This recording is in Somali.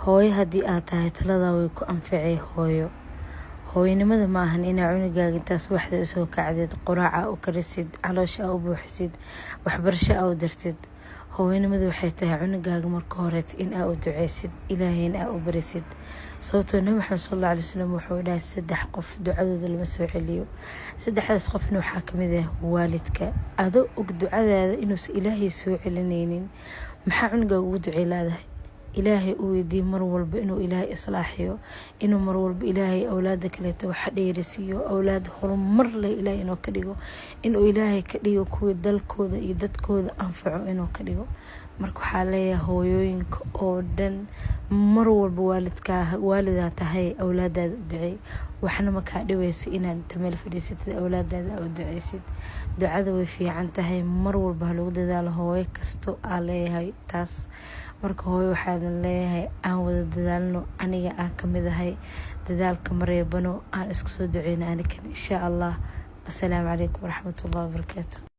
hooyo haddii aad tahay taladaa way ku anficay hooyo. hooyanimada ma ahan inaa cunugaaga intaas waxda usoo kacdeed qoraaca u karisid, caloosha u buuxisid, waxbarasho u dirtid. hooyanimada waxay tahay cunugaaga marka horeet in aa u duceysid, ilaahayna aa u barisid. sababtoo nabi maxamed sallallahu alayhi wasallam wuxuu dhahay 3 qof ducadooda lama soo celiyo. 3daas qofna waxaa kamid ah waalidka. adoo og ducadaada inuusan ilaahay soo celinaynin, maxaa cunugaaga ugu ducey laadahay? ilaahay uu weydiiyey mar walba inuu ilaahay islaaxiyo, inuu mar walba ilaahay awlaada kaleeto wax dheerisiiyo, awlaad horumar leh ilaahay inuu ka dhigo, inuu ilaahay ka dhigo kuwii dalkooda iyo dadkooda anfaco inuu ka dhigo. marka waxaa leeyahay hooyooyinka oo dhan mar walba waalidaa tahay awlaadaada u duceey. waxna ma kaa dhibayso inaad inta meel fadhiisatid awlaadaada u duceysid. ducada way fiican tahay, mar walba ha lagu dadaalo. hooyo kasto aa leeyahay taas. marka hooyo waxaadan leeyahay aan wada dadaalno, aniga aan kamid ahay. dadaalka mareebano aan isku soo duceyno anikan insha allah. assalaamu calaykum waraxmatullahi wabarakaatu.